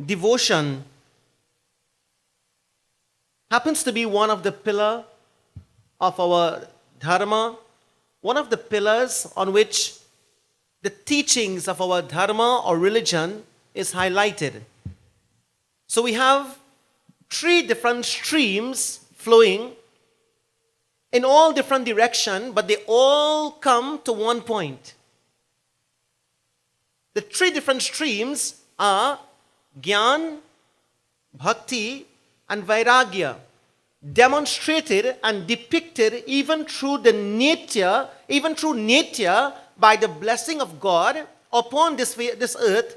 devotion happens to be one of the pillars of our dharma, one of the pillars on which the teachings of our dharma or religion is highlighted. So we have three different streams flowing in all different directions, but they all come to one point. The three different streams are Gyan, Bhakti, and Vairagya, demonstrated and depicted even through nature by the blessing of God upon this earth.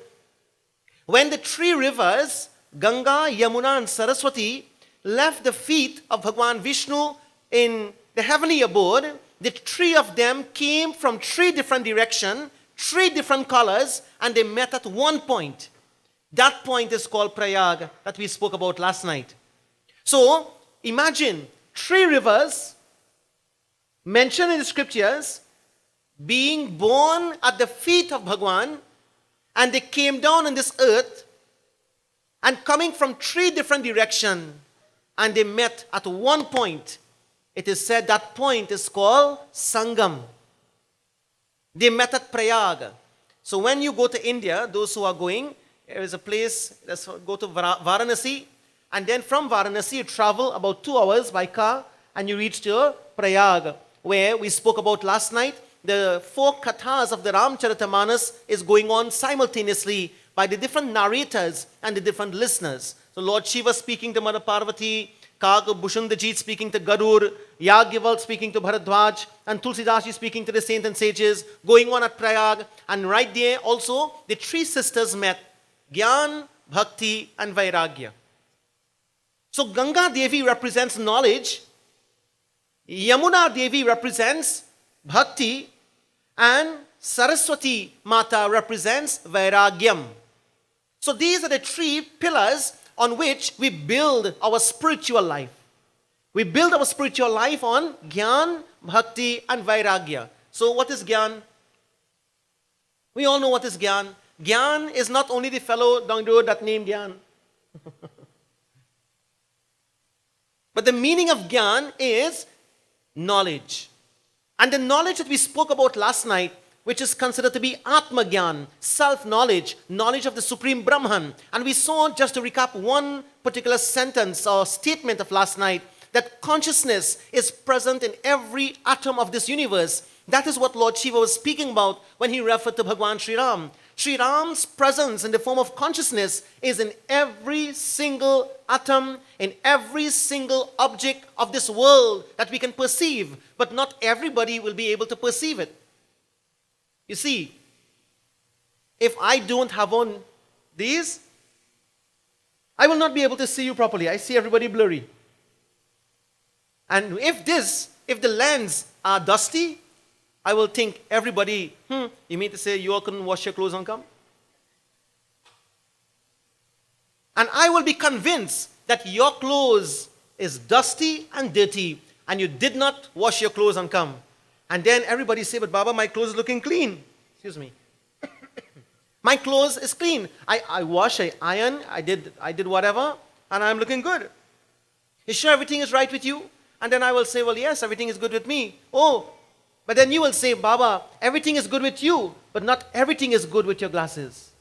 When the three rivers, Ganga, Yamuna, and Saraswati, left the feet of Bhagwan Vishnu in the heavenly abode, the three of them came from three different directions, three different colors, and they met at one point. That point is called Prayag, that we spoke about last night. So, imagine three rivers mentioned in the scriptures being born at the feet of Bhagwan, and they came down on this earth and coming from three different directions, and they met at one point. It is said that point is called Sangam. They met at Prayag. So when you go to India, those who are going, there is a place, let's go to Varanasi, and then from Varanasi you travel about 2 hours by car and you reach to Prayag, where we spoke about last night. The 4 kathas of the Ramcharitamanas is going on simultaneously by the different narrators and the different listeners. So Lord Shiva speaking to Mother Parvati, Kag Bhushundajit speaking to Gadur, Yagyaval speaking to Bharadwaj, and Tulsidashi speaking to the saints and sages, going on at Prayag. And right there also, the three sisters met, Gyan, Bhakti, and Vairagya. So Ganga Devi represents knowledge, Yamuna Devi represents Bhakti, and Saraswati Mata represents Vairagyam. So these are the three pillars on which we build our spiritual life. We build our spiritual life on Gyan, Bhakti, and Vairagya. So what is Gyan? We all know what is Gyan. Gyan is not only the fellow down the road that named Gyan. But the meaning of Gyan is knowledge. And the knowledge that we spoke about last night, which is considered to be Atma Gyan, self-knowledge, knowledge of the Supreme Brahman. And we saw, just to recap one particular sentence or statement of last night, that consciousness is present in every atom of this universe. That is what Lord Shiva was speaking about when he referred to Bhagwan Sri Ram. Sri Ram's presence in the form of consciousness is in every single atom, in every single object of this world that we can perceive. But not everybody will be able to perceive it. You see, if I don't have on these, I will not be able to see you properly. I see everybody blurry. And if the lens are dusty, I will think everybody, you mean to say you all couldn't wash your clothes and come? And I will be convinced that your clothes is dusty and dirty and you did not wash your clothes and come. And then everybody say, but Baba, my clothes is looking clean. Excuse me. My clothes is clean. I wash, I iron, I did whatever, and I'm looking good. You sure everything is right with you? And then I will say, well, yes, everything is good with me. Oh, but then you will say, Baba, everything is good with you, but not everything is good with your glasses.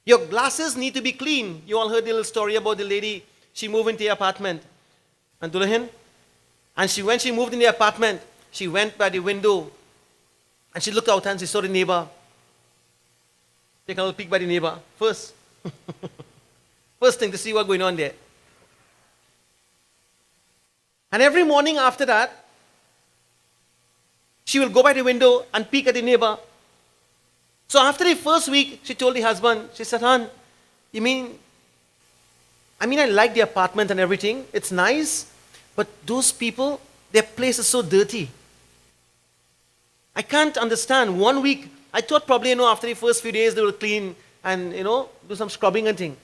Your glasses need to be clean. You all heard the little story about the lady, she moved into the apartment. And Dulahin, and when she moved in the apartment, she went by the window and she looked out and she saw the neighbor. Take a little peek by the neighbor first. First thing to see what's going on there. And every morning after that, she will go by the window and peek at the neighbor. So after the first week, she told the husband, she said, hon, I mean, I like the apartment and everything. It's nice, but those people, their place is so dirty. I can't understand. 1 week, I thought probably, after the first few days they will clean and, do some scrubbing and thing.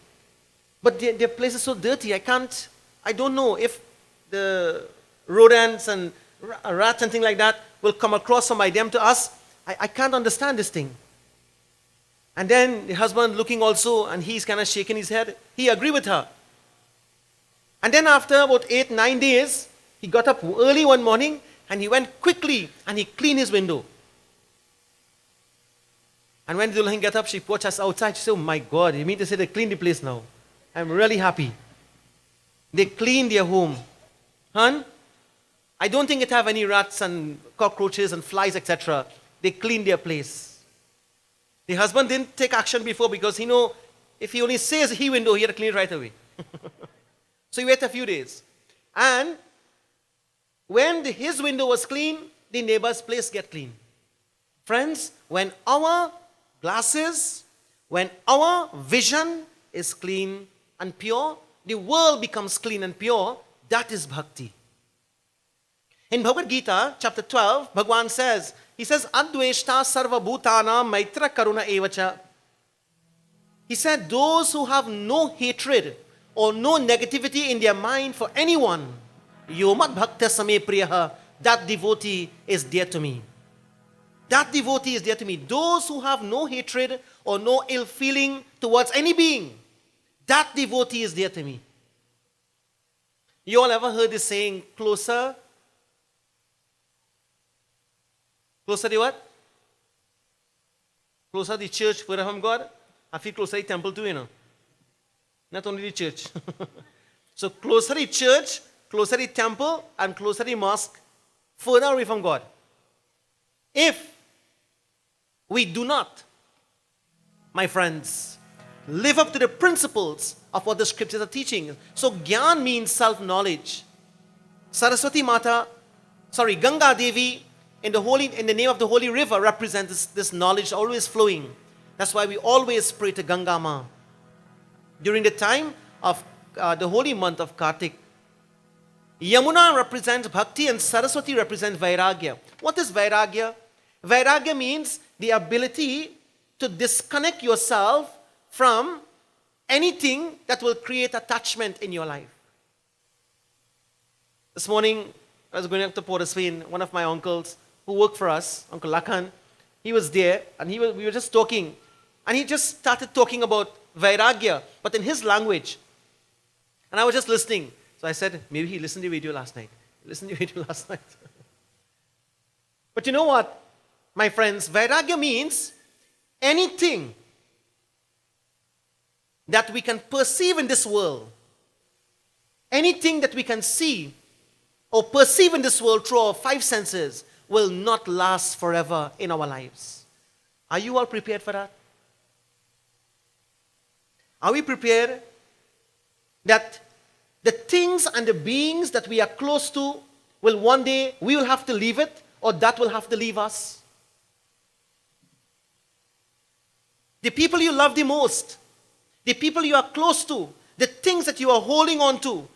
But their place is so dirty. I don't know if the rodents and rats and things like that will come across from by them to us. I can't understand this thing. And then the husband looking also, and he's kind of shaking his head. He agreed with her. And then after about 8-9 days, he got up early one morning and he went quickly and he cleaned his window. And when Dulhan got up, she watched us outside. She said, oh my God, you mean to say they cleaned the place now? I'm really happy. They cleaned their home. Hun, I don't think it have any rats and cockroaches and flies, etc. They cleaned their place. The husband didn't take action before because he know if he only says he window, he had to clean it right away. So he waited a few days. And when his window was clean, the neighbor's place get clean. Friends, when our glasses, when our vision is clean and pure, the world becomes clean and pure. That is bhakti. In Bhagavad Gita, chapter 12, Bhagwan says, he says, Adveshta sarva bhutana maitra karuna evacha. He said, those who have no hatred or no negativity in their mind for anyone, yomat bhakta same priyaha, that devotee is dear to me. That devotee is dear to me. Those who have no hatred or no ill feeling towards any being, that devotee is dear to me. You all ever heard this saying, closer? Closer to what? Closer the church further from God? I feel closer the temple too, you know. Not only the church. So closer the church, closer the temple, and closer the mosque, further away from God. If we do not, my friends, live up to the principles of what the scriptures are teaching. So Gyan means self-knowledge. Ganga Devi in the name of the holy river represents this knowledge always flowing. That's why we always pray to Ganga Ma. During the time of the holy month of Kartik, Yamuna represents Bhakti and Saraswati represents Vairagya. What is Vairagya? Vairagya means the ability to disconnect yourself from anything that will create attachment in your life. This morning, I was going up to Port of Spain. One of my uncles who worked for us, Uncle Lakhan, he was there and we were just talking. And he just started talking about Vairagya, but in his language. And I was just listening. So I said, maybe he listened to the video last night. But you know what, my friends? Vairagya means anything that we can perceive in this world, anything that we can see or perceive in this world through our five senses will not last forever in our lives. Are you all prepared for that? Are we prepared that the things and the beings that we are close to will one day, we will have to leave it or that will have to leave us? The people you love the most, the people you are close to, the things that you are holding on to,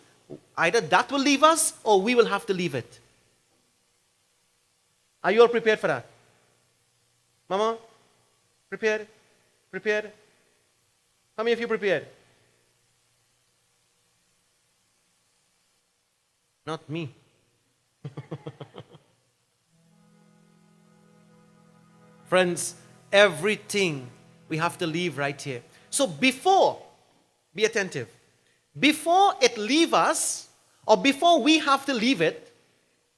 either that will leave us or we will have to leave it. Are you all prepared for that? Mama? Prepared? Prepared? How many of you prepared? Not me. Friends, everything we have to leave right here. So before, be attentive, before it leave us, or before we have to leave it,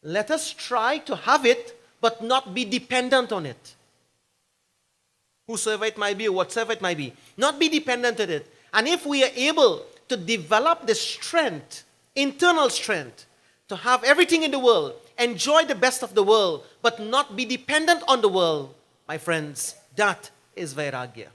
let us try to have it, but not be dependent on it. Whosoever it might be, or whatsoever it might be. Not be dependent on it. And if we are able to develop the strength, internal strength, to have everything in the world, enjoy the best of the world, but not be dependent on the world, my friends, that is Vairagya.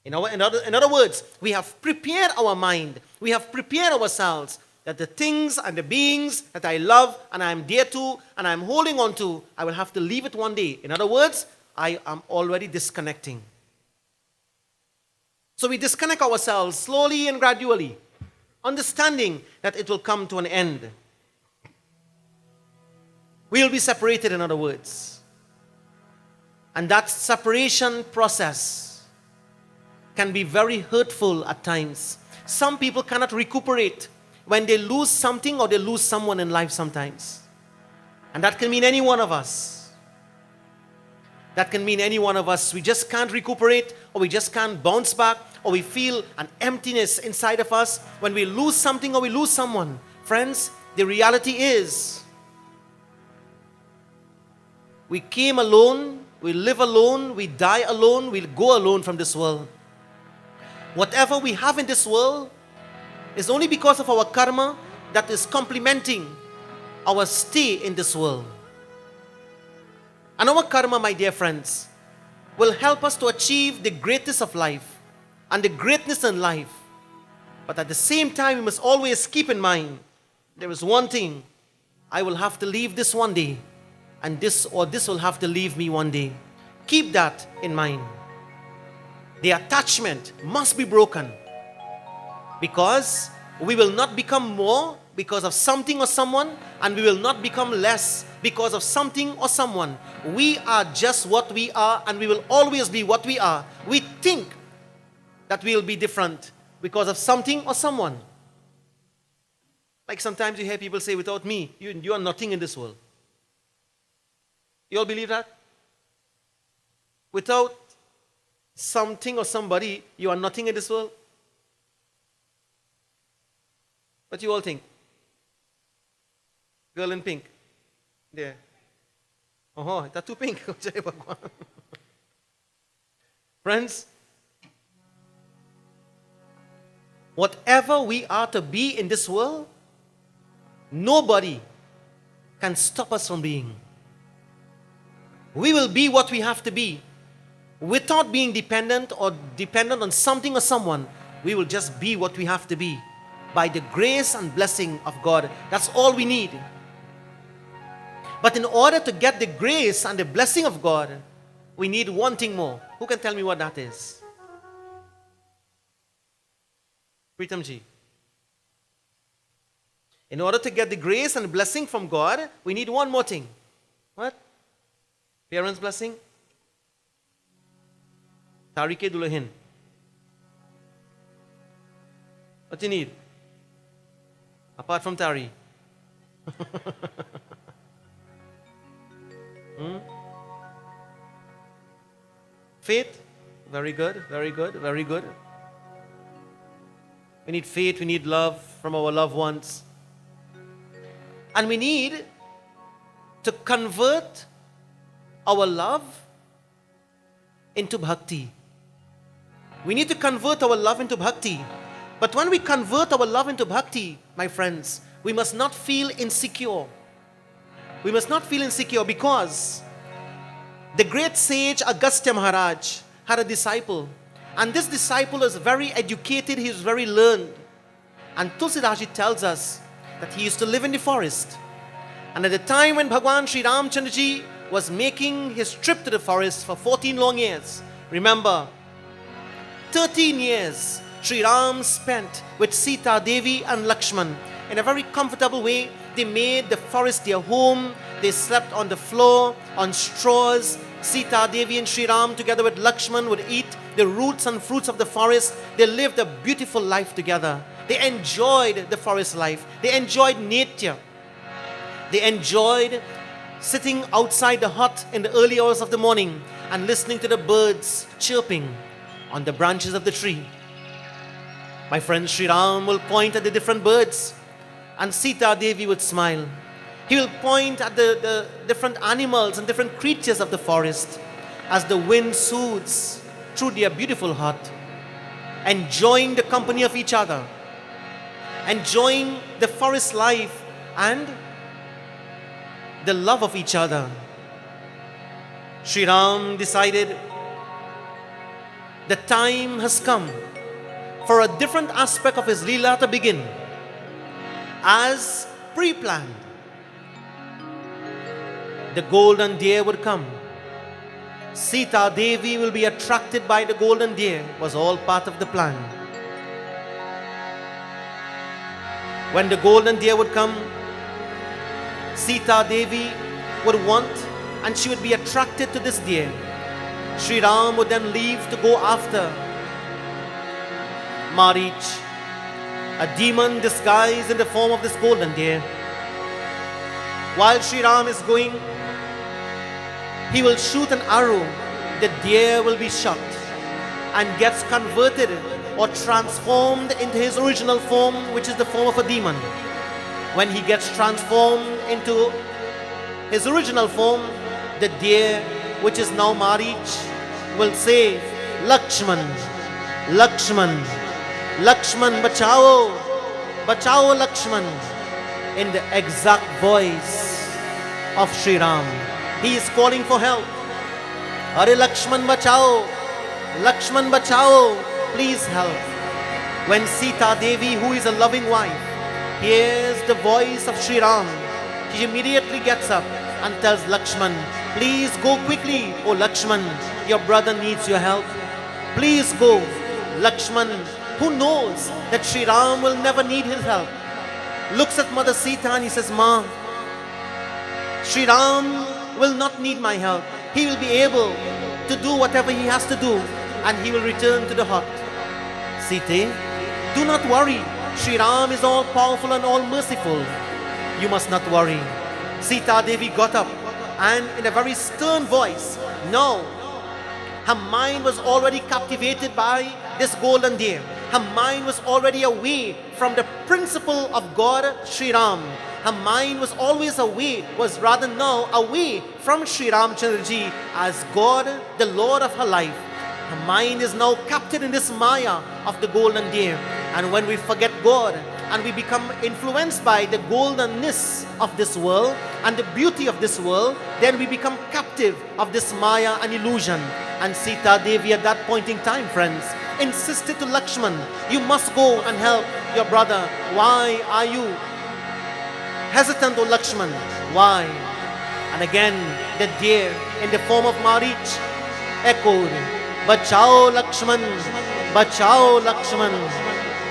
In other words, we have prepared our mind, we have prepared ourselves that the things and the beings that I love and I am dear to and I am holding on to, I will have to leave it one day. In other words, I am already disconnecting. So we disconnect ourselves slowly and gradually, understanding that it will come to an end. We will be separated, in other words. And that separation process can be very hurtful at times. Some people cannot recuperate when they lose something or they lose someone in life sometimes. And that can mean any one of us. That can mean any one of us. We just can't recuperate, or we just can't bounce back, or we feel an emptiness inside of us when we lose something or we lose someone. Friends, the reality is, we came alone, we live alone, we die alone, we'll go alone from this world. Whatever we have in this world is only because of our karma that is complementing our stay in this world. And our karma, my dear friends, will help us to achieve the greatest of life and the greatness in life. But at the same time, we must always keep in mind, there is one thing, I will have to leave this one day, and this will have to leave me one day. Keep that in mind. The attachment must be broken, because we will not become more because of something or someone, and we will not become less because of something or someone. We are just what we are, and we will always be what we are. We think that we will be different because of something or someone. Like sometimes you hear people say, without me, you are nothing in this world. You all believe that? Without something or somebody, you are nothing in this world. What you all think? Girl in pink. There. Oh, that's too pink. Friends, whatever we are to be in this world, nobody can stop us from being. We will be what we have to be. Without being dependent on something or someone, we will just be what we have to be by the grace and blessing of God. That's all we need. But in order to get the grace and the blessing of God, we need one thing more. Who can tell me what that is? Pretam ji. In order to get the grace and blessing from God, we need one more thing. What? Parents' blessing? Tarike Dulahin. What do you need? Apart from Tari. Faith? Very good, very good, very good. We need faith, we need love from our loved ones. And we need to convert our love into bhakti. We need to convert our love into bhakti. But when we convert our love into bhakti, my friends, we must not feel insecure. We must not feel insecure, because the great sage Agastya Maharaj had a disciple. And this disciple is very educated, he is very learned. And Tulsidaji tells us that he used to live in the forest. And at the time when Bhagwan Sri Ramchandraji was making his trip to the forest for 14 long years, remember, 13 years Sri Ram spent with Sita Devi and Lakshman. In a very comfortable way, they made the forest their home. They slept on the floor, on straws. Sita Devi and Sri Ram together with Lakshman would eat the roots and fruits of the forest. They lived a beautiful life together. They enjoyed the forest life. They enjoyed nature. They enjoyed sitting outside the hut in the early hours of the morning and listening to the birds chirping on the branches of the tree. My friend Sri Ram will point at the different birds, and Sita Devi would smile. He will point at the different animals and different creatures of the forest as the wind soothes through their beautiful hut, enjoying the company of each other, enjoying the forest life and the love of each other. Sri Ram decided the time has come for a different aspect of his Leela to begin, as pre-planned. The golden deer would come. Sita Devi will be attracted by the golden deer. Was all part of the plan. When the golden deer would come, Sita Devi would want, and she would be attracted to this deer. Sri Ram would then leave to go after Marich, a demon disguised in the form of this golden deer. While Sri Ram is going, He will shoot an arrow, the deer will be shot and gets converted or transformed into his original form, which is the form of a demon. When he gets transformed into his original form, the deer, which is now Maharaj, will say, Lakshman, Lakshman, Lakshman, bachao, bachao Lakshman, in the exact voice of Sri Ram. He is calling for help. Are Lakshman bachao, Lakshman bachao, please help. When Sita Devi, who is a loving wife, hears the voice of Sri Ram, she immediately gets up and tells Lakshman, please go quickly, oh Lakshman, your brother needs your help. Please go. Lakshman, who knows that Sri Ram will never need his help, looks at Mother Sita and he says, Ma, Sri Ram will not need my help. He will be able to do whatever he has to do and he will return to the hut. Sita, do not worry. Sri Ram is all powerful and all merciful. You must not worry. Sita Devi got up and in a very stern voice, no, her mind was already captivated by this golden deer. Her mind was already away from the principle of God, Sri Ram. Her mind was always away, was rather now away from Sri Ramchandraji as God, the Lord of her life. Her mind is now captured in this Maya of the golden deer. And when we forget God and we become influenced by the goldenness of this world and the beauty of this world, then we become captive of this Maya and illusion. And Sita Devi at that point in time, friends, insisted to Lakshman, you must go and help your brother. Why are you hesitant, O Lakshman? Why? And again, the deer in the form of Maharaj echoed, Bachao Lakshman, Bachao Lakshman,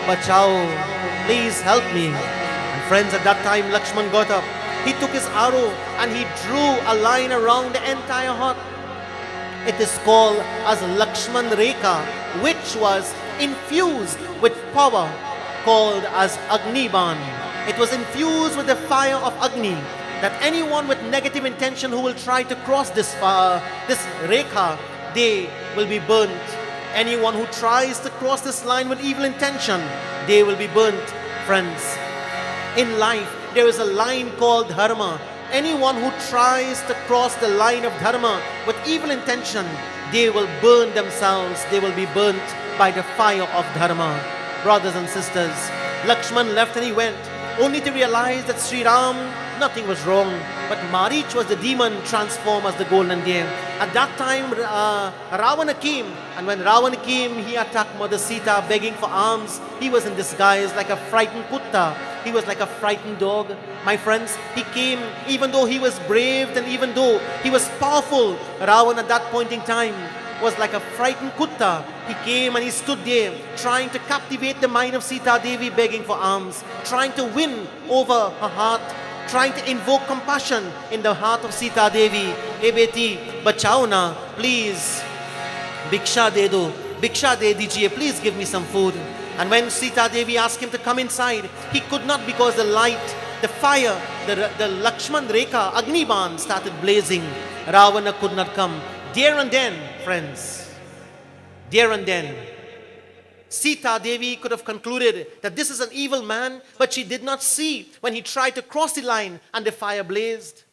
Bachao, please help me. And friends, at that time Lakshman got up. He took his arrow and he drew a line around the entire hut. It is called as Lakshman Rekha, which was infused with power called as Agniban. It was infused with the fire of Agni, that anyone with negative intention who will try to cross this Rekha, they will be burnt. Anyone who tries to cross this line with evil intention, they will be burnt. Friends, in life there is a line called Dharma. Anyone who tries to cross the line of Dharma with evil intention, they will burn themselves. They will be burnt by the fire of Dharma. Brothers and sisters, Lakshman left and he went, only to realize that Sri Ram, nothing was wrong, but Maharaj was the demon transformed as the golden deer. At that time, Ravana came, and when Ravana came, he attacked Mother Sita begging for alms. He was in disguise like a frightened kutta. He was like a frightened dog. My friends, he came, even though he was brave and even though he was powerful, Ravana at that point in time was like a frightened kutta. He came and he stood there trying to captivate the mind of Sita Devi begging for alms, trying to win over her heart, trying to invoke compassion in the heart of Sita Devi. Hey beti, bachao na, please, bhiksha de do, bhiksha de dijiye, please give me some food. And when Sita Devi asked him to come inside, he could not because the light, the fire, the Lakshman Rekha, Agniban started blazing. Ravana could not come. There and then, friends, there and then, Sita Devi could have concluded that this is an evil man, but she did not see when he tried to cross the line and the fire blazed.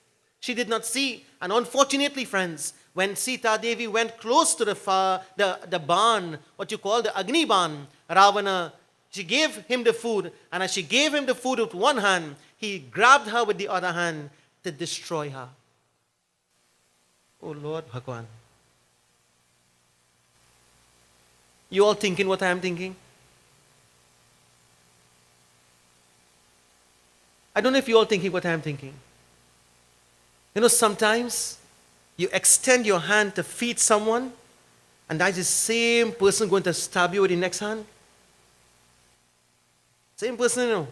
She did not see. And unfortunately, friends, when Sita Devi went close to the barn, what you call the Agni barn, Ravana, she gave him the food, and as she gave him the food with one hand, he grabbed her with the other hand to destroy her. Oh Lord Bhagwan. You all thinking what I am thinking? I don't know if you all thinking what I am thinking. You know, sometimes you extend your hand to feed someone, and that is the same person going to stab you with the next hand. Same person, you know.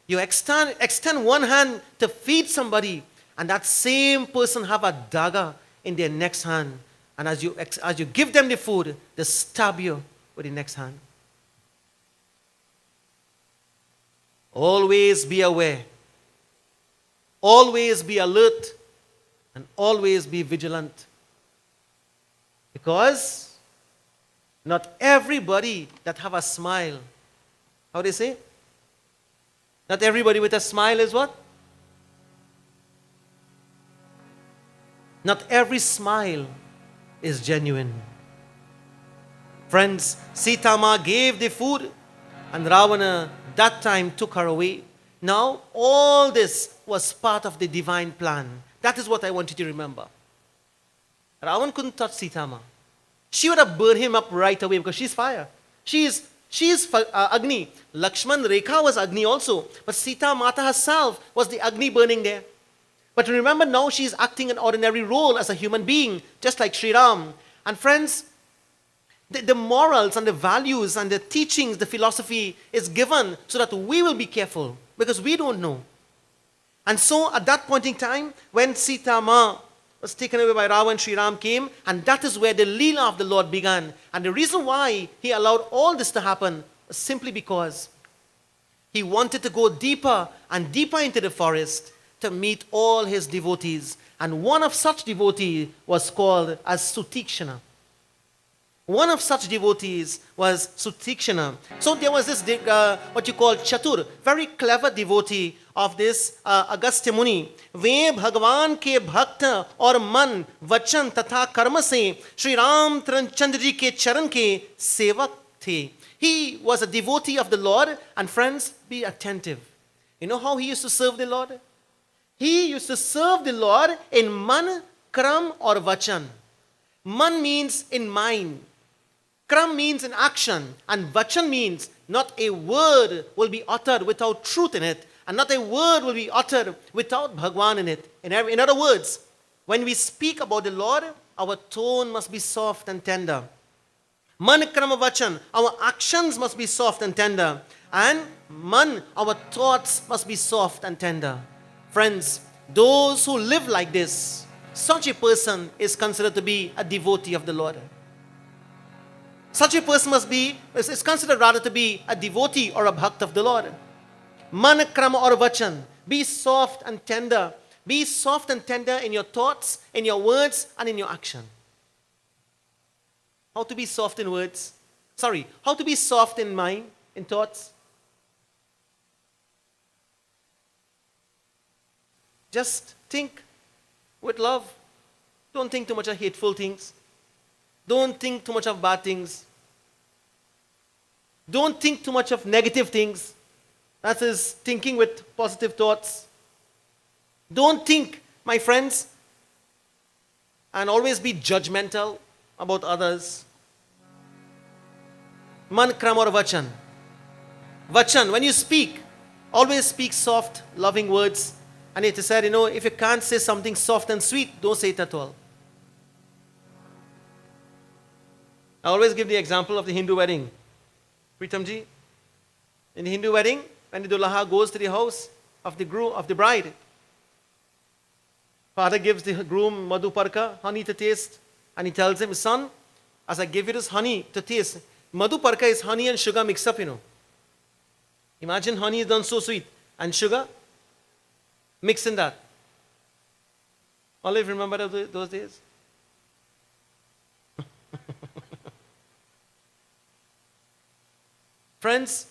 You extend one hand to feed somebody, and that same person have a dagger in their next hand. And as you give them the food, they stab you with the next hand. Always be aware. Always be alert. And always be vigilant Because not everybody that have a smile, how they say? Not everybody with a smile is what? Not every smile is genuine. Friends, Sita Ma gave the food and Ravana that time took her away. Now all this was part of the divine plan. That is what I want you to remember. Ravan couldn't touch Sita Ma. She would have burned him up right away because she's fire. She is Agni. Lakshman, Rekha was Agni also. But Sita Mata herself was the Agni burning there. But remember, now she is acting an ordinary role as a human being, just like Sri Ram. And friends, the morals and the values and the teachings, the philosophy is given so that we will be careful because we don't know. And so at that point in time, when Sita Ma was taken away by Ravan, Sri Ram came, and that is where the Leela of the Lord began. And the reason why he allowed all this to happen was simply because he wanted to go deeper and deeper into the forest to meet all his devotees. And one of such devotees was called as Sutikshana. One of such devotees was Sutikshana. So there was this, what you call Chatur, very clever devotee of this Agastya Muni. वे भगवान के भक्त और मन वचन तथा कर्म से श्री राम चंद्र जी के चरण के सेवक थे. He was a devotee of the Lord. And friends, be attentive. You know how he used to serve the Lord? He used to serve the Lord in man, kram or vachan. Man means in mind. Kram means in action. And vachan means not a word will be uttered without truth in it. And not a word will be uttered without Bhagwan in it. In other words, when we speak about the Lord, our tone must be soft and tender. Man krama vachan, our actions must be soft and tender. And man, our thoughts must be soft and tender. Friends, those who live like this, such a person is considered to be a devotee of the Lord. Such a person is considered rather to be a devotee or a bhakt of the Lord. Man krama or vachan, be soft and tender. Be soft and tender in your thoughts, in your words, and in your action. How to be soft in words? How to be soft in mind, in thoughts? Just think with love. Don't think too much of hateful things. Don't think too much of bad things. Don't think too much of negative things. That is thinking with positive thoughts. Don't think, my friends, and always be judgmental about others. Man kram or vachan. Vachan, when you speak, always speak soft, loving words. And it is said, if you can't say something soft and sweet, don't say it at all. I always give the example of the Hindu wedding. Pretam ji, in the Hindu wedding, when the dulaha goes to the house of the groom, of the bride, father gives the groom madhuparka, honey to taste, and he tells him, son, as I give you this honey to taste, madhuparka is honey and sugar mixed up, Imagine honey is done so sweet, and sugar mixed in that. Olive, remember those days? Friends,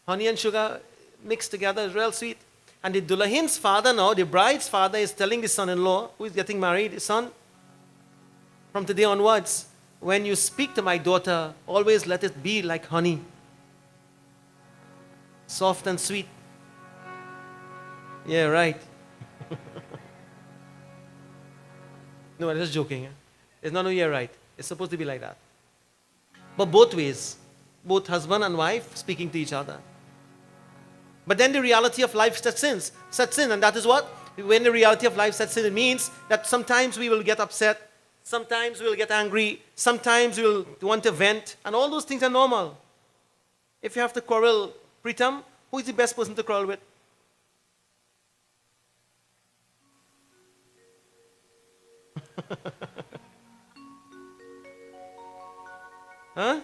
honey and sugar mixed together is real sweet. And the dulahin's father now, the bride's father, is telling the son-in-law who is getting married, son, from today onwards, when you speak to my daughter, always let it be like honey. Soft and sweet. Yeah, right. No, I'm just joking. It's not, no, yeah, right. It's supposed to be like that. But both ways. Both husband and wife speaking to each other. But then the reality of life sets in, and that is what? When the reality of life sets in, it means that sometimes we will get upset, sometimes we will get angry, sometimes we will want to vent, and all those things are normal. If you have to quarrel, Pretam, who is the best person to quarrel with? Huh?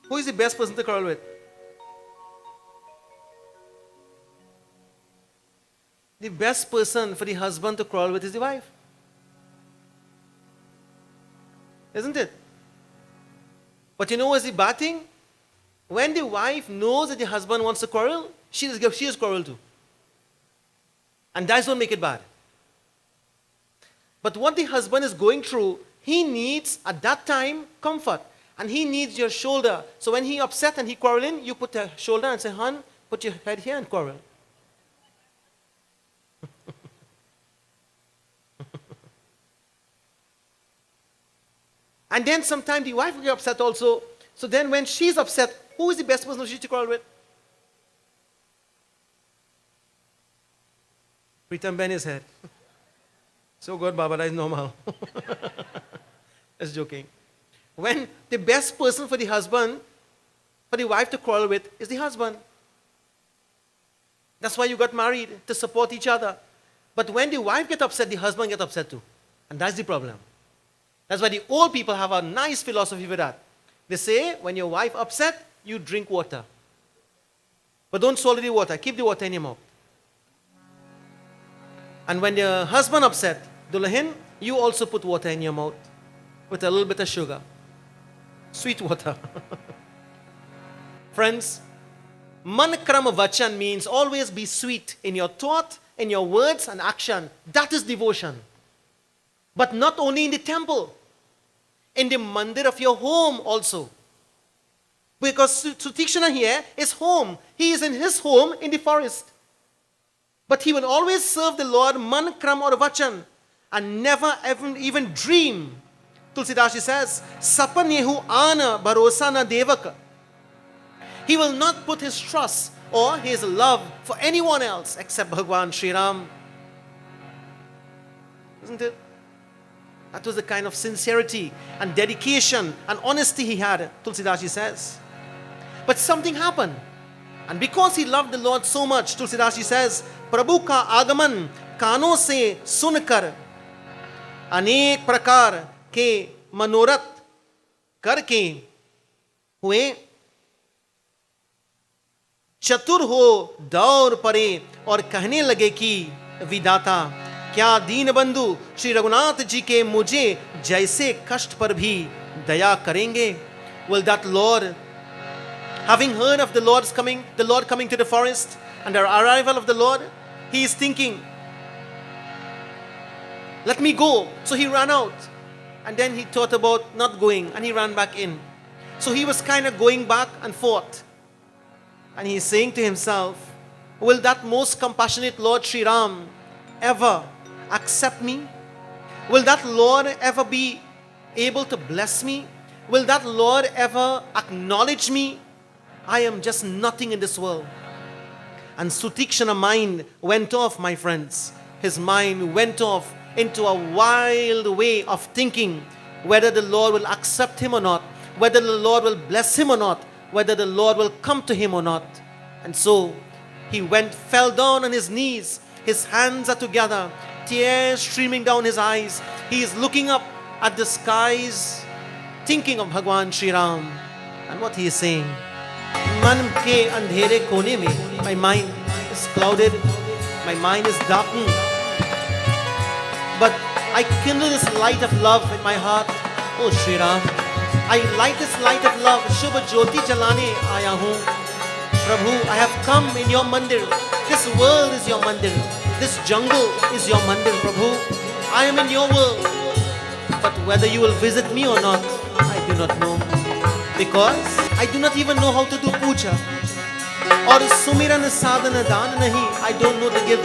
Who is the best person to quarrel with? The best person for the husband to quarrel with is the wife. isn't it? But you know what's the bad thing? When the wife knows that the husband wants to quarrel, she is quarrel too. And that's what make it bad. But what the husband is going through, he needs at that time comfort. And he needs your shoulder. So when he upset and he quarreling, you put the shoulder and say, "Hon, put your head here and quarrel." And then sometimes the wife will get upset also. So then when she's upset, who is the best person she to quarrel with? Pretam bent his head. So good, Baba, that is normal. Just joking. When the best person for the husband, for the wife to quarrel with, is the husband. That's why you got married, to support each other. But when the wife gets upset, the husband gets upset too. And that's the problem. That's why the old people have a nice philosophy for that. They say, when your wife upset, you drink water. But don't swallow the water. Keep the water in your mouth. And when your husband upset, Dulahin, you also put water in your mouth with a little bit of sugar. Sweet water. Friends, man kram vachan means always be sweet in your thought, in your words and action. That is devotion. But not only in the temple, in the mandir of your home also. Because Sutikshana here is home. He is in his home in the forest. But he will always serve the Lord man kram or vachan and never even dream. Tulsidashi says, Sapan yehu ana bharosa na devaka. He will not put his trust or his love for anyone else except Bhagwan Sri Ram. Isn't it? That was the kind of sincerity and dedication and honesty he had, Tulsidashi says. But something happened. And because he loved the Lord so much, Tulsidashi says, Prabhu ka agaman kano se sunkar अनेक प्रकार के मनोरथ करके हुए चतुर हो दौड़ पड़े और कहने लगे कि विधाता क्या दीन बंधु श्री रघुनाथ जी के मुझे जैसे कष्ट पर भी दया करेंगे. Will that Lord, having heard of the Lord coming to the forest and the arrival of the Lord, he is thinking, let me go. So he ran out. And then he thought about not going. And he ran back in. So he was kind of going back and forth. And he's saying to himself, will that most compassionate Lord Sri Ram ever accept me? Will that Lord ever be able to bless me? Will that Lord ever acknowledge me? I am just nothing in this world. And Sutikshana mind went off, my friends. His mind went off into a wild way of thinking whether the Lord will accept him or not, whether the Lord will bless him or not, whether the Lord will come to him or not. And so he fell down on his knees. His hands are together, tears streaming down his eyes. He is looking up at the skies, thinking of Bhagwan Sri Ram. And what he is saying, Man ke andhere kone mein, my mind is clouded, my mind is darkened. But I kindle this light of love in my heart. Oh Sri Ram, I light this light of love. Shubha Jyoti jalane aaya hoon. Prabhu, I have come in your mandir. This world is your mandir. This jungle is your mandir, Prabhu. I am in your world. But whether you will visit me or not, I do not know. Because I do not even know how to do puja. Or sumiran sadhana dana nahi. I don't know to give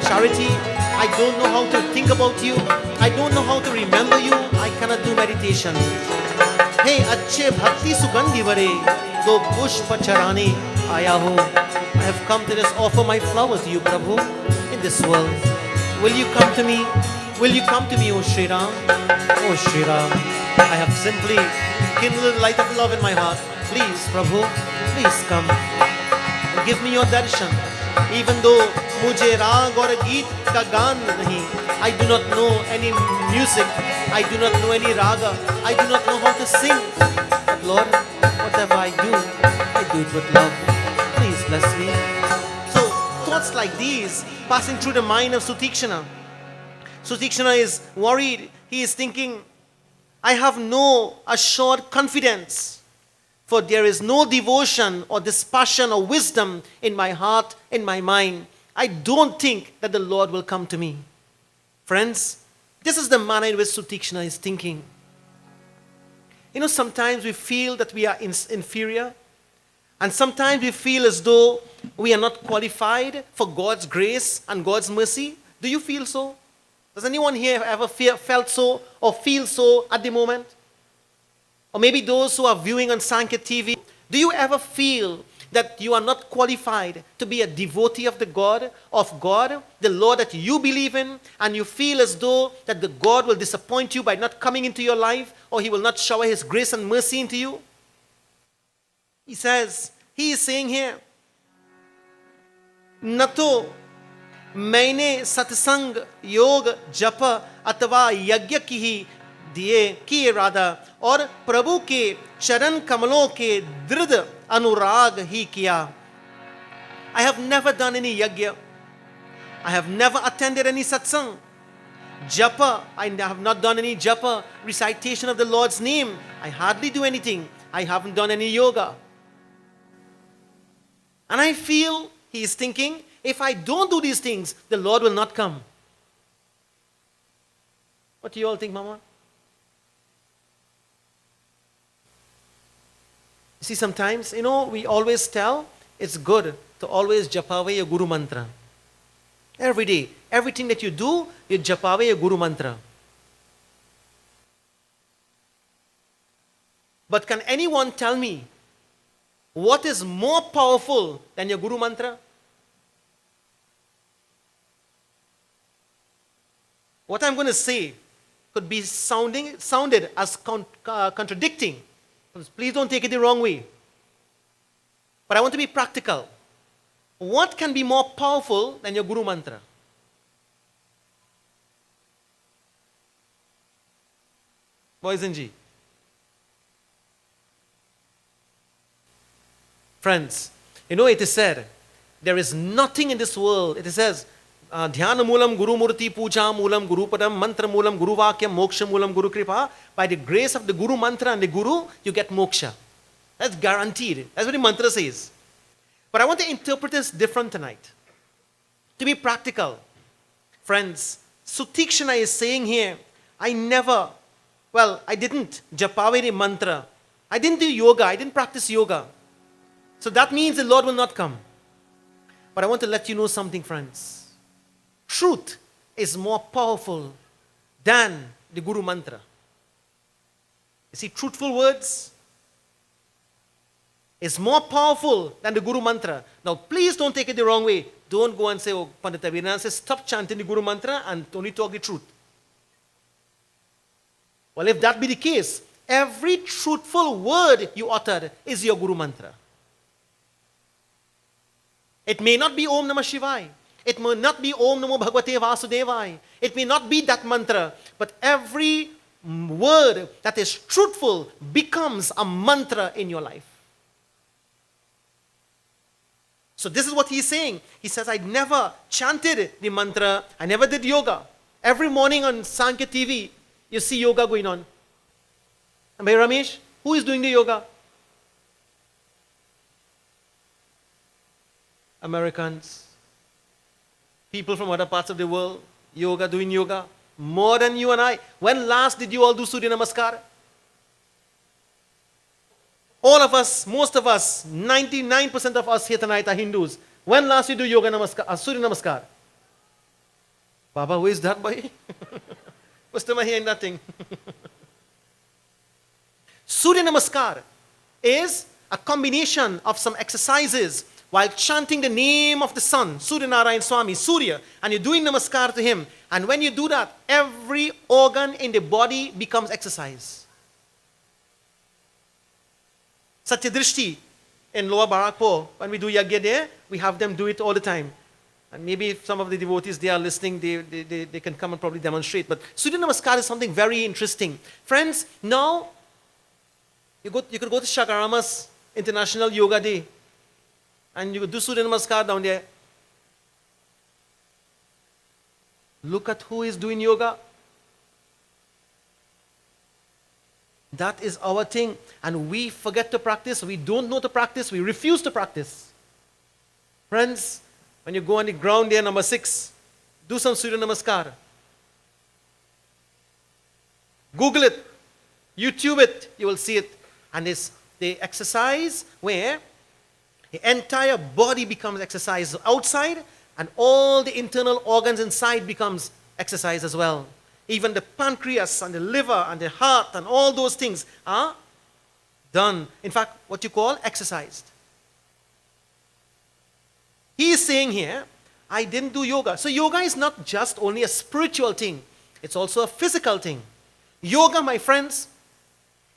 charity. I don't know how to think about you. I don't know how to remember you. I cannot do meditation. Hey, अच्छे भक्ति सुगंधि भरे दो पुष्प चराने आया हूँ. I have come to just offer my flower to you, Prabhu, in this world. Will you come to me? Will you come to me, O Sri Ram? O Sri Ram, I have simply kindled the light of love in my heart. Please, Prabhu, please come and give me your darshan. Even though मुझे राग और गीत का गान नहीं, I do not know any music, I do not know any raga, I do not know how to sing. But Lord, whatever I do it with love. Please bless me. So thoughts like these passing through the mind of Sutikshana. Sutikshana is worried. He is thinking, I have no assured confidence, for there is no devotion or dispassion or wisdom in my heart, in my mind. I don't think that the Lord will come to me. Friends, this is the manner in which Sutikshna is thinking. Sometimes we feel that we are inferior, and sometimes we feel as though we are not qualified for God's grace and God's mercy. Do you feel so? Does anyone here ever felt so or feel so at the moment? Or maybe those who are viewing on Sankhya TV, do you ever feel that you are not qualified to be a devotee of God, the Lord that you believe in, and you feel as though that the God will disappoint you by not coming into your life, or He will not shower His grace and mercy into you? He is saying here, Nato मैंने सत्संग योग जप अथवा यज्ञ की ही किए इरादा और प्रभु के चरण कमलों के दृढ़ अनुराग ही किया. I have never done any yajna. I have never attended any satsang. Japa, I have not done any japa, recitation of the Lord's name. I hardly do anything. I haven't done any yoga. And I feel he is thinking, if I don't do these things, the Lord will not come. What do you all think, Mama? See, sometimes, we always tell it's good to always japa away your Guru Mantra. Every day, everything that you do, you japa away your Guru Mantra. But can anyone tell me what is more powerful than your Guru Mantra? What I'm going to say could be sounded as contradicting. Please don't take it the wrong way. But I want to be practical. What can be more powerful than your Guru Mantra? Boys and G. Friends, it is said, there is nothing in this world. It says, Dhyana Moolam Guru Murti Puja Moolam Guru Padam Mantra Moolam Guru Vakyam Moksha Moolam Guru Kripa. By the grace of the Guru Mantra and the Guru, you get moksha. That's guaranteed. That's what the mantra says. But I want to interpret this different tonight. To be practical. Friends, Sutikshana is saying here, I didn't japaveri mantra. I didn't do yoga. I didn't practice yoga. So that means the Lord will not come. But I want to let you know something, friends. Truth is more powerful than the Guru Mantra. You see, truthful words is more powerful than the Guru Mantra. Now, please don't take it the wrong way. Don't go and say, oh, Pundit Abhedanand says, stop chanting the Guru Mantra and only talk the truth. Well, if that be the case, every truthful word you uttered is your Guru Mantra. It may not be Om Namah Shivaya. It may not be Om Namo Bhagavate Vasudevaya. It may not be that mantra, but every word that is truthful becomes a mantra in your life. So this is what he's saying. He says, I never chanted the mantra. I never did yoga. Every morning on Sankhya TV, you see yoga going on. And by Ramesh, who is doing the yoga? Americans. People from other parts of the world, doing yoga, more than you and I. When last did you all do Surya Namaskar? All of us, most of us, 99% of us here tonight are Hindus. When last you do yoga namaskar, Surya Namaskar? Baba, who is that boy? First time I hear nothing. Surya Namaskar is a combination of some exercises while chanting the name of the sun, Surya Narayan Swami, Surya, and you're doing namaskar to him. And when you do that, every organ in the body becomes exercise. Satyadrishti in Lower Barakpur, when we do yagya there, we have them do it all the time. And maybe if some of the devotees they are listening, they can come and probably demonstrate. But Surya Namaskar is something very interesting. Friends, now you could go to Shakarama's International Yoga Day. And you could do Surya Namaskar down there. Look at who is doing yoga. That is our thing. And we forget to practice. We don't know to practice. We refuse to practice. Friends, when you go on the ground there, number 6, do some Surya Namaskar. Google it. YouTube it. You will see it. And it's the exercise where the entire body becomes exercise outside, and all the internal organs inside becomes exercise as well. Even the pancreas and the liver and the heart and all those things are done. In fact, what you call exercised. He is saying here, I didn't do yoga. So yoga is not just only a spiritual thing. It's also a physical thing. Yoga, my friends,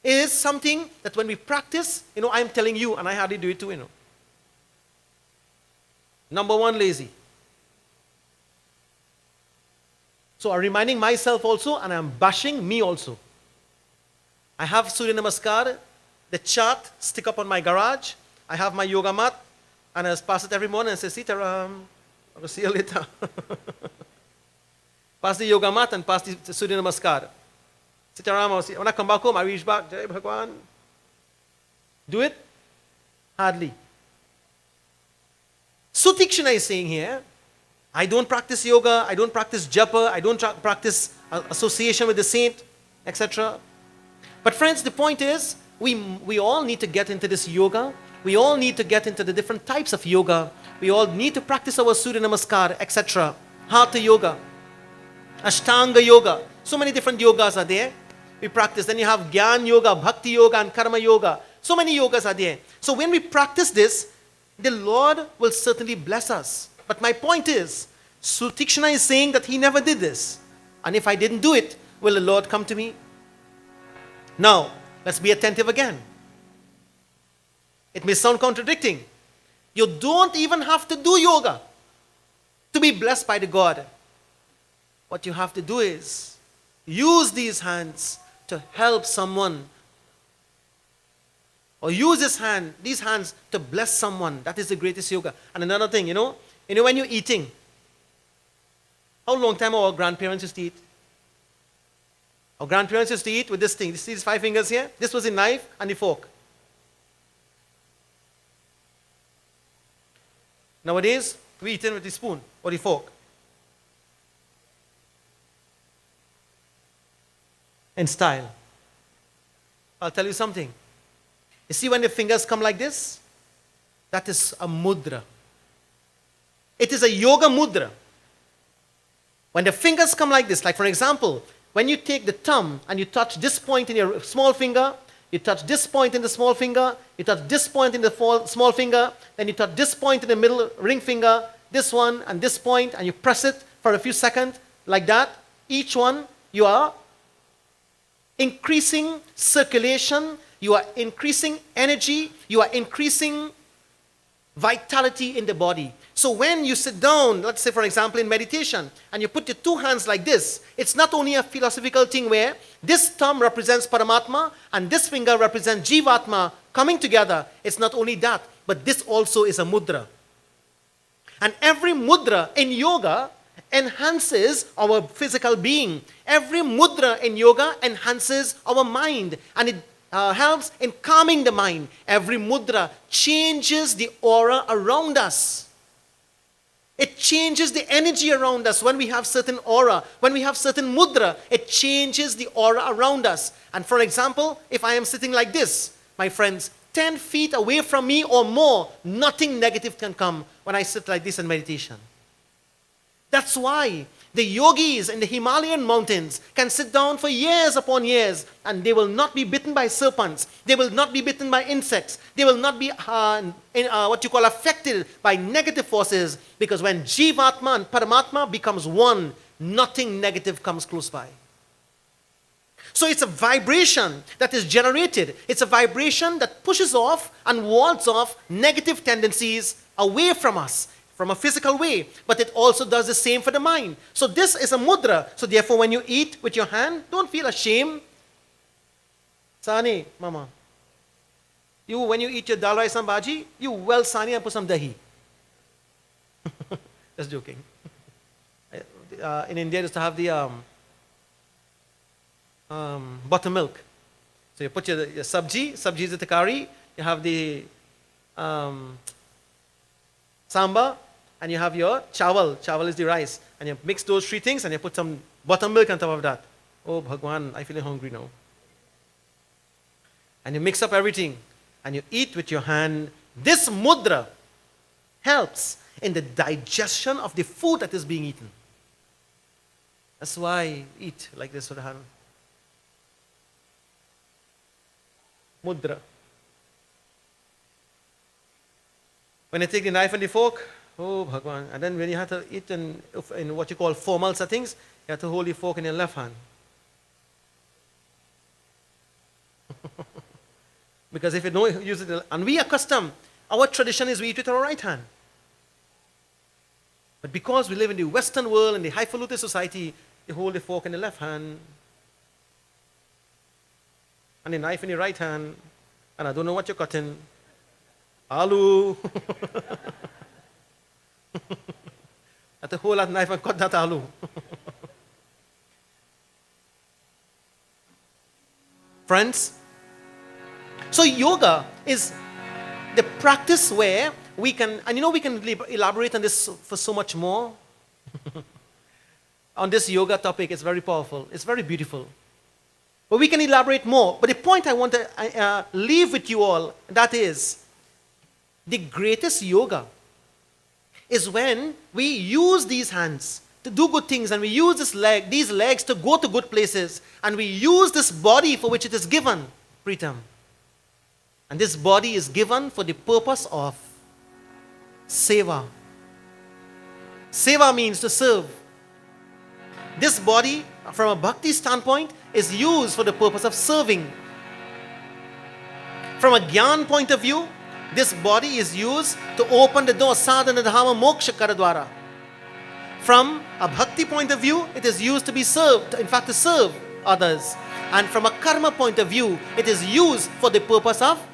is something that when we practice, I'm telling you, and I hardly do it too, Number 1, lazy. So I'm reminding myself also, and I'm bashing me also. I have Surya Namaskar, the chart, stick up on my garage. I have my yoga mat, and I just pass it every morning and say, Sitaram, I'll see you later. Pass the yoga mat and pass the Surya Namaskar. Sitaram, I'll see you. When I come back home, I reach back, Jai Bhagwan. Do it? Hardly. Sutikshana is saying here, I don't practice yoga, I don't practice japa, I don't practice association with the saint, etc. But friends, the point is, we all need to get into this yoga. We all need to get into the different types of yoga. We all need to practice our Surya Namaskar, etc. Hatha yoga, Ashtanga yoga. So many different yogas are there. We practice. Then you have Gyan yoga, Bhakti yoga, and Karma yoga. So many yogas are there. So when we practice this, the Lord will certainly bless us. But my point is, Sutikshana is saying that he never did this. And if I didn't do it, will the Lord come to me? Now, let's be attentive again. It may sound contradicting. You don't even have to do yoga to be blessed by the God. What you have to do is use these hands to help someone. Or use these hands to bless someone. That is the greatest yoga. And another thing, when you're eating, how long time our grandparents used to eat? Our grandparents used to eat with this thing. You see these 5 fingers here? This was the knife and the fork. Nowadays, we eat with the spoon or the fork. In style. I'll tell you something. You see when the fingers come like this? That is a mudra. It is a yoga mudra. When the fingers come like this, like for example, when you take the thumb and you touch this point in your small finger, you touch this point in the small finger, you touch this point in the small finger, then you touch this point in the middle ring finger, this one and this point, and you press it for a few seconds like that. Each one, you are increasing circulation, you are increasing energy, you are increasing vitality in the body. So when you sit down, let's say for example in meditation, and you put your 2 hands like this, it's not only a philosophical thing where this thumb represents Paramatma and this finger represents Jivatma coming together. It's not only that, but this also is a mudra. And every mudra in yoga enhances our physical being. Every mudra in yoga enhances our mind, and it helps in calming the mind. Every mudra changes the aura around us. It changes the energy around us. When we have certain aura, when we have certain mudra, it changes the aura around us. And for example, if I am sitting like this, my friends, 10 feet away from me or more, nothing negative can come when I sit like this in meditation. That's why the yogis in the Himalayan mountains can sit down for years upon years and they will not be bitten by serpents. They will not be bitten by insects. They will not be affected by negative forces, because when Jivatma and Paramatma becomes one, nothing negative comes close by. So it's a vibration that is generated. It's a vibration that pushes off and wards off negative tendencies away from us, from a physical way, but it also does the same for the mind. So this is a mudra. So therefore, when you eat with your hand, don't feel ashamed. Sani, mama. When you eat your dal rice and bhaji, you well sani and put some dahi. Just joking. In India, used to have the buttermilk. So you put your sabji is the curry, you have the samba, and you have your chawal is the rice. And you mix those three things and you put some buttermilk on top of that. Oh, Bhagwan, I feel hungry now. And you mix up everything and you eat with your hand. This mudra helps in the digestion of the food that is being eaten. That's why I eat like this with the hand. Mudra. When I take the knife and the fork, oh Bhagwan. And then when you have to eat in what you call formal settings, you have to hold the fork in your left hand. Because if you don't use it, and we are accustomed, our tradition is we eat with our right hand. But because we live in the Western world, in the highfalutin society, you hold the fork in the left hand, and the knife in the right hand, and I don't know what you're cutting. Aloo. At the whole that knife and cut that aloo. Friends, so yoga is the practice where we can, and we can elaborate on this for so much more. On this yoga topic, it's very powerful, it's very beautiful. But we can elaborate more. But the point I want to leave with you all, that is, the greatest yoga is when we use these hands to do good things, and we use these legs to go to good places, and we use this body for which it is given, Pretam. And this body is given for the purpose of seva. Seva means to serve. This body, from a bhakti standpoint, is used for the purpose of serving. From a Gyan point of view, this body is used to open the door, sadhana dharma moksha karadwara. From a bhakti point of view, it is used to be served, in fact to serve others. And from a karma point of view, it is used for the purpose of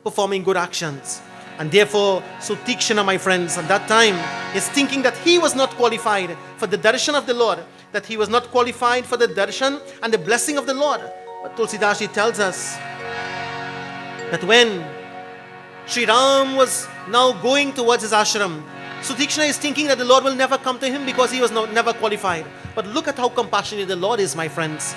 performing good actions. And therefore, Sutikshana, my friends, at that time is thinking that he was not qualified for the darshan of the Lord, that he was not qualified for the darshan and the blessing of the Lord. But Tulsidashi tells us that when Sri Ram was now going towards his ashram, Sutikshana is thinking that the Lord will never come to him because he was never qualified. But look at how compassionate the Lord is, my friends.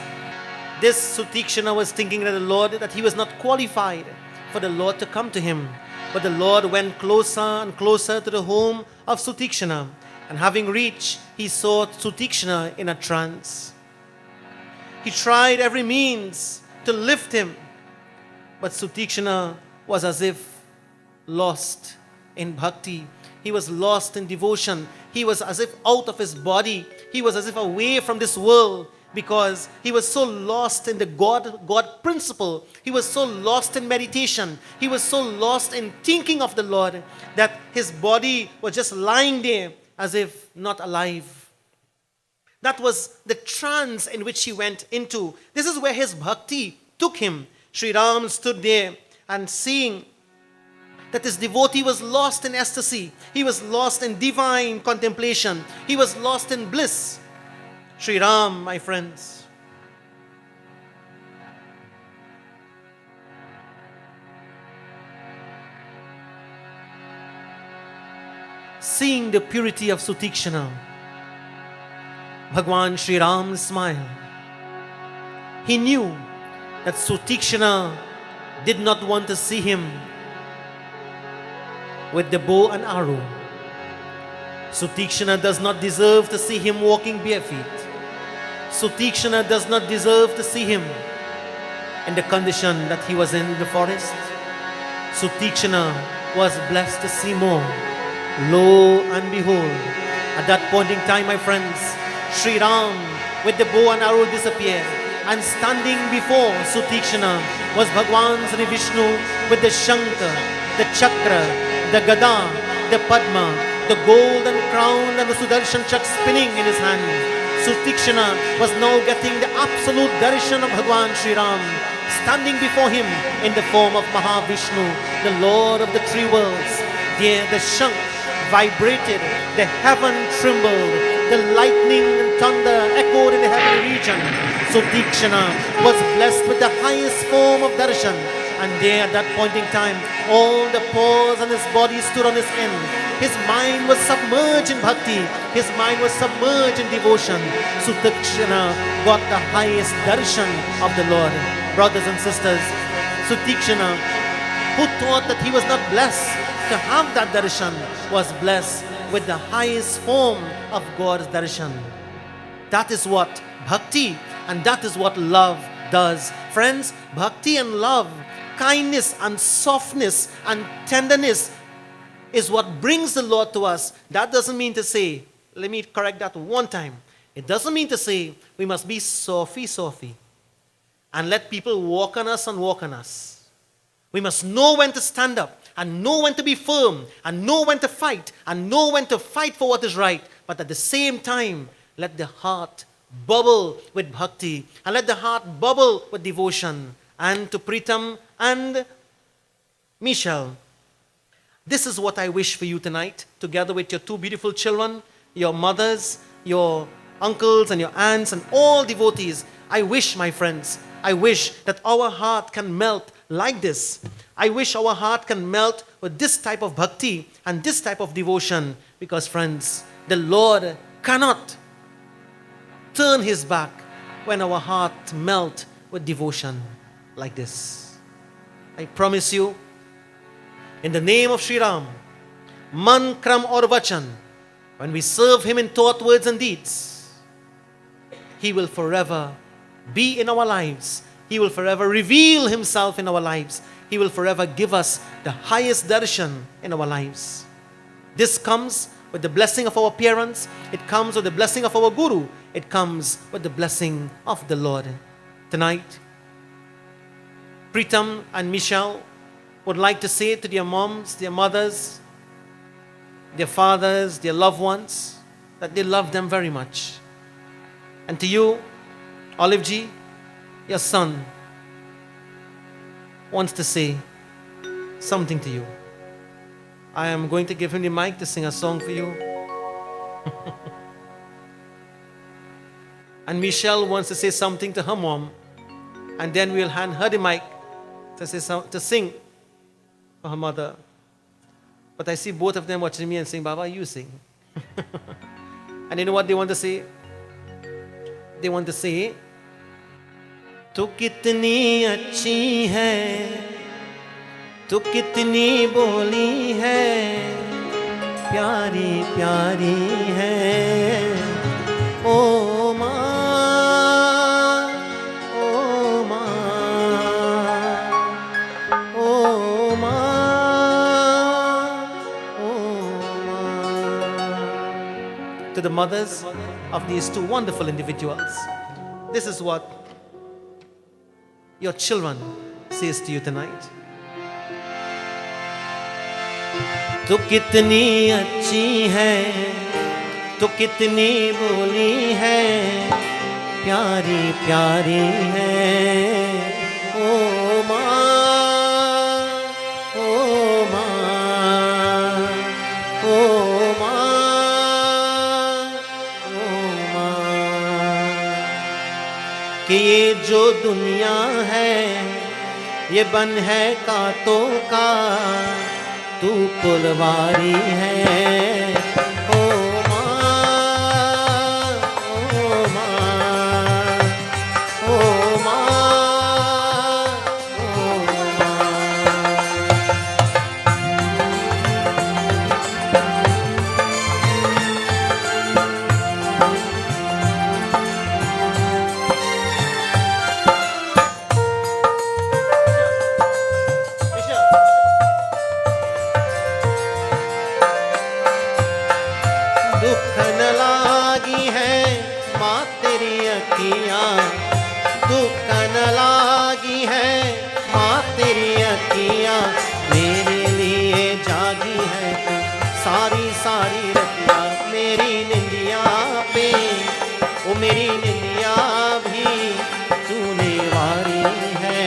This Sutikshana was thinking that he was not qualified for the Lord to come to him. But the Lord went closer and closer to the home of Sutikshana. And having reached, he saw Sutikshana in a trance. He tried every means to lift him. But Sutikshana was as if lost in bhakti. He was lost in devotion. He was as if out of his body. He was as if away from this world, because he was so lost in the God principle. He was so lost in meditation. He was so lost in thinking of the Lord that his body was just lying there as if not alive. That was the trance in which he went into. This is where his bhakti took him. Sri Ram stood there and seeing that his devotee was lost in ecstasy. He was lost in divine contemplation. He was lost in bliss. Sri Ram, my friends, seeing the purity of Sutikshana, Bhagwan Sri Ram smiled. He knew that Sutikshana did not want to see him with the bow and arrow. Sutikshana does not deserve to see him walking bare feet. Sutikshana does not deserve to see him in the condition that he was in the forest. Sutikshana was blessed to see more. Lo and behold, at that point in time, my friends, Sri Ram with the bow and arrow disappeared, and standing before Sutikshana was Bhagwan Sri Vishnu with the Shankha, the Chakra, the Gada, the Padma, the golden crown and the Sudarshan Chak spinning in his hand. Sutikshana was now getting the absolute darshan of Bhagwan Sri Ram, standing before him in the form of Mahavishnu, the Lord of the three worlds. There the Shankh vibrated, the heaven trembled, the lightning and thunder echoed more in the heavenly region. So Tikshana was blessed with the highest form of darshan. And there at that point in time, all the pores on his body stood on his end. His mind was submerged in bhakti. His mind was submerged in devotion. So Tikshana got the highest darshan of the Lord. Brothers and sisters, Sutikshana, who thought that he was not blessed to have that darshan, was blessed with the highest form of God's darshan. That is what bhakti and that is what love does. Friends, bhakti and love, kindness and softness and tenderness is what brings the Lord to us. That doesn't mean to say, let me correct that one time. It doesn't mean to say we must be softy and let people walk on us and walk on us. We must know when to stand up and know when to be firm and know when to fight and know when to fight for what is right. But at the same time, let the heart bubble with bhakti and let the heart bubble with devotion. And to Pretam and Michelle, this is what I wish for you tonight, together with your two beautiful children, your mothers, your uncles and your aunts and all devotees. I wish, my friends, I wish that our heart can melt like this. I wish our heart can melt with this type of bhakti and this type of devotion, because friends, the Lord cannot turn his back when our heart melt with devotion like this. I promise you, in the name of Sri Ram, man, kram or vachan, when we serve him in thought, words and deeds, he will forever be in our lives. He will forever reveal himself in our lives. He will forever give us the highest darshan in our lives. This comes with the blessing of our parents. It comes with the blessing of our Guru. It comes with the blessing of the Lord. Tonight, Pretam and Michelle would like to say to their moms, their mothers, their fathers, their loved ones, that they love them very much. And to you, Olive Ji, your son wants to say something to you. I am going to give him the mic to sing a song for you. And Michelle wants to say something to her mom. And then we'll hand her the mic to sing for her mother. But I see both of them watching me and saying, Baba, you sing. And you know what they want to say? They want to say, तू कितनी अच्छी है, तू कितनी बोली है, प्यारी प्यारी है, ओ माँ, ओ माँ, ओ माँ, ओ माँ. To the mothers of these two wonderful individuals, this is what your children says to you tonight. तू कितनी अच्छी है, तू कितनी बोली है, प्यारी प्यारी है, ओ माँ, ओ माँ, ओ माँ, ओ माँ. कि ये जो दुनिया है, ये बन है कांटों का, तू पुलवारी है, ओ माँ, ओ माँ, ओ माँ, ओ माँ. दुख न लागी है माँ तेरी अखियाँ, दुख न लागी है माँ तेरी अखियाँ, मेरे लिए जागी है तू सारी सारी रतिया, मेरी निंदिया पे वो मेरी निंदिया भी तूने वारी है,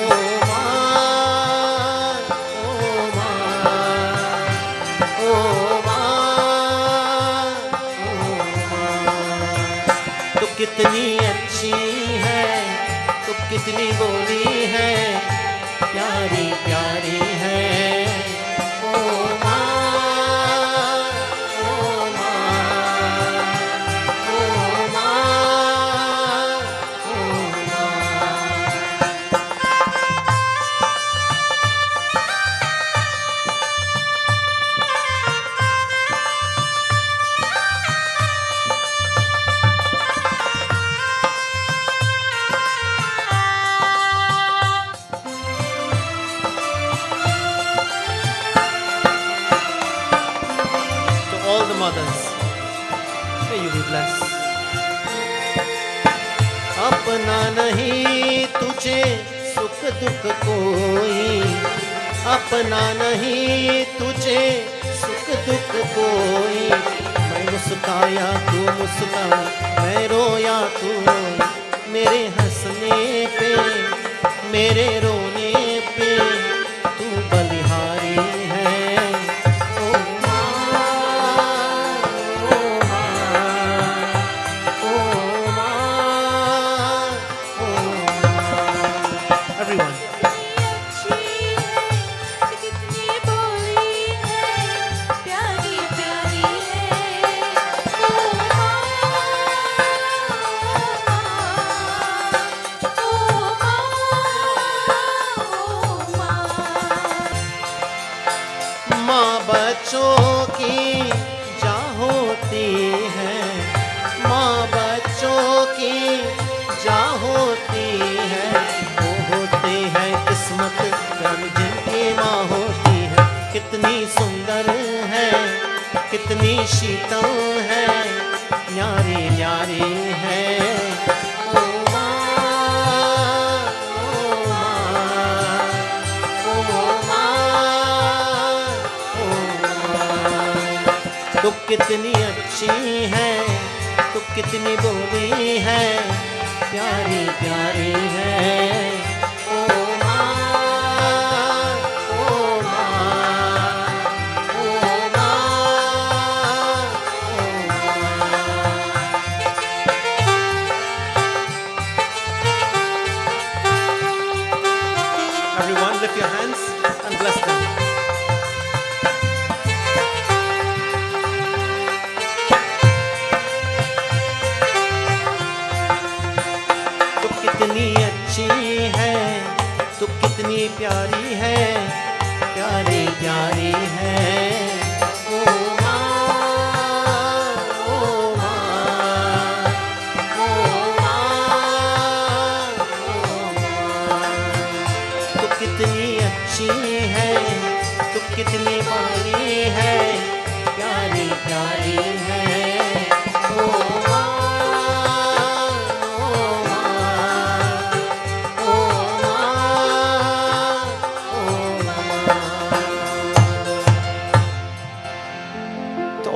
ओ माँ, ओ माँ, ओ माँ, ओ माँ. कितनी बोली है, प्यारी प्यारी है। ओ माँ, ओ माँ, ओ माँ, ओ माँ। All the mothers, may you be blessed. अपना नहीं तुझे सुख दुख कोई, अपना नहीं तुझे सुख दुख कोई। मैं मुस्काया तू मुस्काई, मैं रोया तू रोई, मेरे हंसने पे मेरे रोने पे तू बलिहारी है। Everyone. माँ बच्चों की जा होती है, माँ बच्चों की जा होती है। वो होते हैं किस्मत जिनकी माँ होती है। कितनी सुंदर है, कितनी शीतल है, न्यारी न्यारी है। ओ माँ, ओ माँ, ओ माँ, ओ माँ। तू कितनी अच्छी है, तू कितनी बोली है, प्यारी प्यारी है। ओ माँ, ओ माँ, ओ माँ, ओ माँ। Everyone lift your hands and bless them. कितनी अच्छी है, तू कितनी प्यारी है, प्यारी प्यारी है। ओ माँ, ओ माँ, ओ माँ, ओ माँ। तू कितनी अच्छी है, तू कितनी प्यारी है, प्यारी प्यारी है। ओ माँ,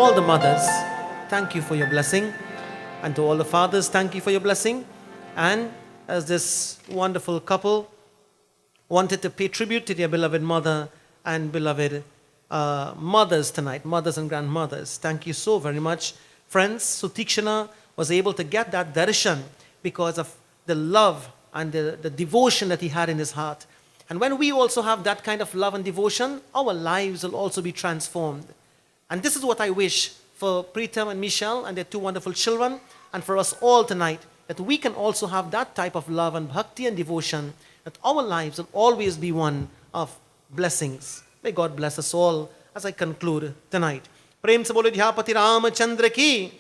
all the mothers, thank you for your blessing. And to all the fathers, thank you for your blessing. And as this wonderful couple wanted to pay tribute to their beloved mother and beloved mothers tonight, mothers and grandmothers, thank you so very much. Friends, Sutikshana was able to get that darshan because of the love and the devotion that he had in his heart. And when we also have that kind of love and devotion, our lives will also be transformed. And this is what I wish for Pretam and Michelle and their two wonderful children, and for us all tonight, that we can also have that type of love and bhakti and devotion, that our lives will always be one of blessings. May God bless us all as I conclude tonight. Prem se bolo Dhyapati Ramachandra ki